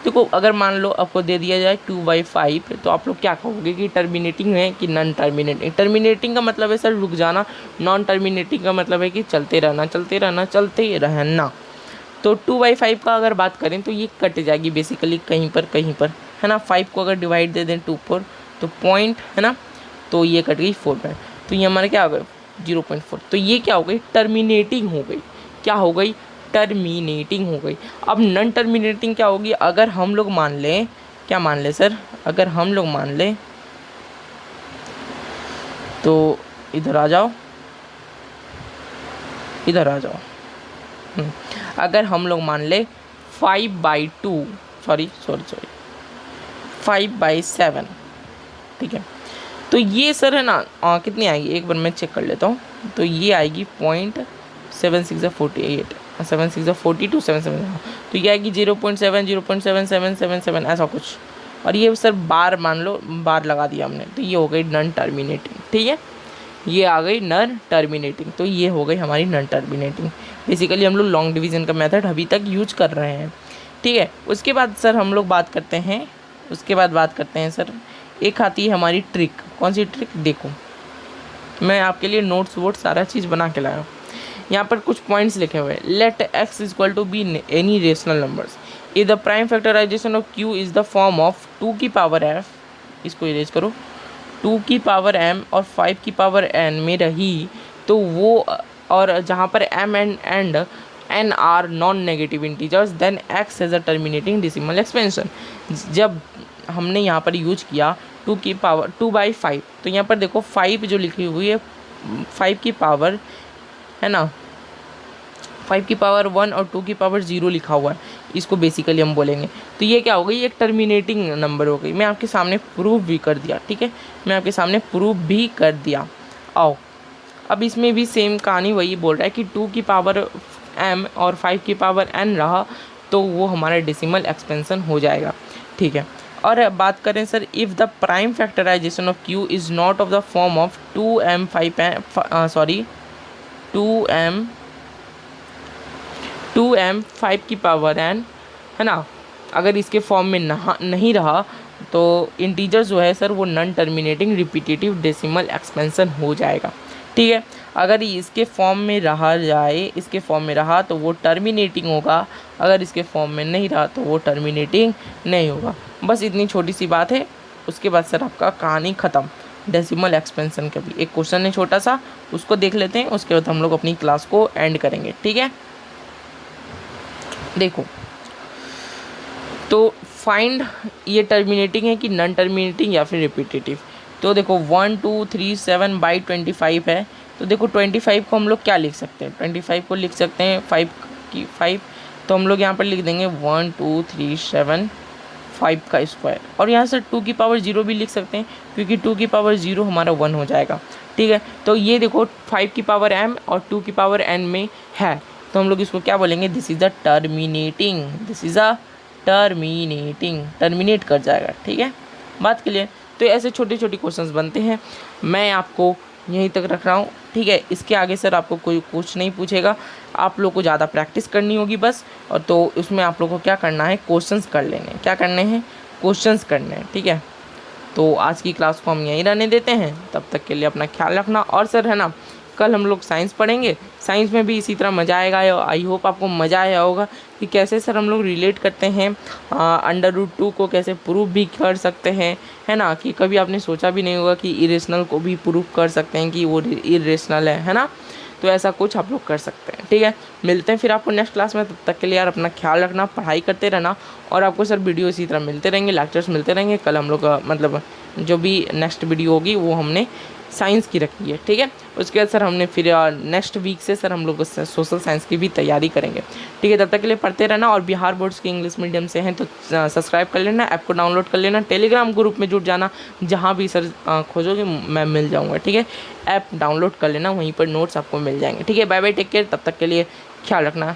A: देखो, अगर मान लो आपको दे दिया जाए 2/5, तो आप लोग क्या कहोगे कि टर्मिनेटिंग है कि नॉन टर्मिनेटिंग। टर्मिनेटिंग का मतलब है सर रुक जाना, नॉन टर्मिनेटिंग का मतलब है कि चलते रहना चलते रहना चलते रहना। तो 2/5 का अगर बात करें तो ये कट जाएगी बेसिकली कहीं पर, है ना। 5 को अगर डिवाइड दे दें 2 पर तो पॉइंट, है ना, तो ये कट गई 4 में, तो ये हमारा क्या हो गया 0.4। तो ये क्या हो गई? टर्मिनेटिंग हो गई। क्या हो गई? टर्मिनेटिंग हो गई। अब नॉन टर्मिनेटिंग क्या होगी? अगर हम लोग मान लें, क्या मान लें सर? अगर हम लोग मान लें तो इधर आ जाओ, इधर आ जाओ। अगर हम लोग मान ले 5/2 सॉरी 5/7, ठीक है। तो ये सर है ना कितनी आएगी, एक बार मैं चेक कर लेता हूँ। तो ये आएगी 0.7648, 7/6 = 42, 7/7, तो ये आएगी 0.7 0.7777 ऐसा कुछ। और ये सर बार मान लो, बार लगा दिया हमने, तो ये हो गई नॉन टर्मिनेटिंग, ठीक है। ये आ गई नॉन टर्मिनेटिंग, तो ये हो गई हमारी नॉन टर्मिनेटिंग। बेसिकली हम लोग लॉन्ग डिवीज़न का मेथड अभी तक यूज कर रहे हैं, ठीक है। उसके बाद सर हम लोग बात करते हैं, सर एक आती है हमारी ट्रिक। कौन सी ट्रिक? देखो, मैं आपके लिए नोट्स वोट सारा चीज़ बना के लाया हूँ। यहाँ पर कुछ पॉइंट्स लिखे हुए हैं। Let x = be any rational numbers if the prime factorisation of q is the form of 2 की पावर f, इसको इरेज करो, 2 की पावर m और 5 की पावर n में रही तो वो, और जहाँ पर m and n are non negative integers then x has a terminating decimal expansion. जब हमने यहाँ पर यूज किया 2/5, तो यहाँ पर देखो 5 जो लिखी हुई है, 5 की पावर, है ना, 5 की पावर 1 और 2 की पावर 0 लिखा हुआ है, इसको बेसिकली हम बोलेंगे। तो ये क्या हो गई? एक टर्मिनेटिंग नंबर हो गई। मैं आपके सामने प्रूव भी कर दिया, ठीक है, मैं आपके सामने प्रूव भी कर दिया। आओ, अब इसमें भी सेम कहानी वही बोल रहा है कि 2 की पावर m और 5 की पावर n रहा तो वो हमारा डेसिमल एक्सपेंशन हो जाएगा, ठीक है। और बात करें sir, if the prime factorisation of q is not of the form of 2m 5 की पावर n, है ना, अगर इसके फॉर्म में नहीं रहा तो इंटीजर जो है सर वो non terminating repetitive decimal expansion हो जाएगा, ठीक है। अगर इसके फॉर्म में रहा तो वो टर्मिनेटिंग होगा, अगर इसके फॉर्म में नहीं रहा तो वो टर्मिनेटिंग नहीं होगा। बस इतनी छोटी सी बात है। उसके बाद सर आपका कहानी ख़त्म। डेसिमल एक्सपेंशन का भी एक क्वेश्चन है छोटा सा, उसको देख लेते हैं, उसके बाद हम लोग अपनी क्लास को एंड करेंगे, ठीक है। देखो, तो फाइंड ये टर्मिनेटिंग है कि नॉन टर्मिनेटिंग या फिर रिपीटेटिव। तो देखो 1 2 3 7/25 है, तो देखो 25 को हम लोग क्या लिख सकते हैं? 25 को लिख सकते हैं 5, तो हम लोग यहाँ पर लिख देंगे 1 2 3 7 5 का स्क्वायर, और यहाँ से 2 की पावर 0 भी लिख सकते हैं क्योंकि 2 की पावर 0 हमारा 1 हो जाएगा, ठीक है। तो ये देखो 5 की पावर m और 2 की पावर n में है, तो हम लोग इसको क्या बोलेंगे? This is a terminating, terminate कर जाएगा, ठीक है। बात क्लियर? तो ऐसे छोटे छोटे क्वेश्चंस बनते हैं। मैं आपको यहीं तक रख रहा हूँ, ठीक है। इसके आगे सर आपको कोई कुछ नहीं पूछेगा, आप लोग को ज़्यादा प्रैक्टिस करनी होगी बस। और तो उसमें आप लोग को क्या करना है? क्वेश्चंस कर लेने। क्या करने हैं? क्वेश्चंस करने हैं, ठीक है। तो आज की क्लास को हम यहीं रहने देते हैं, तब तक के लिए अपना ख्याल रखना। और सर है ना, कल हम लोग साइंस पढ़ेंगे, साइंस में भी इसी तरह मज़ा आएगा। आई होप आपको मज़ा आया होगा कि कैसे सर हम लोग रिलेट करते हैं √2 को कैसे प्रूव भी कर सकते हैं, है ना, कि कभी आपने सोचा भी नहीं होगा कि इरेशनल को भी प्रूव कर सकते हैं कि वो इरेशनल है ना। तो ऐसा कुछ आप लोग कर सकते हैं, ठीक है। मिलते हैं फिर आपको नेक्स्ट क्लास में, तब तक के लिए यार अपना ख्याल रखना, पढ़ाई करते रहना, और आपको सर वीडियो इसी तरह मिलते रहेंगे, लेक्चर्स मिलते रहेंगे। कल हम लोग मतलब जो भी नेक्स्ट वीडियो होगी वो हमने साइंस की रखी है, ठीक है। उसके बाद सर हमने फिर नेक्स्ट वीक से सर हम लोग सोशल साइंस की भी तैयारी करेंगे, ठीक है। तब तक के लिए पढ़ते रहना, और बिहार बोर्ड्स के इंग्लिश मीडियम से हैं तो सब्सक्राइब कर लेना, ऐप को डाउनलोड कर लेना, टेलीग्राम ग्रुप में जुड़ जाना, जहाँ भी सर खोजोगे मैं मिल जाऊँगा, ठीक है। ऐप डाउनलोड कर लेना, वहीं पर नोट्स आपको मिल जाएंगे, ठीक है। बाय बाय, टेक केयर, तब तक के लिए ख्याल रखना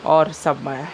A: और सब बाय।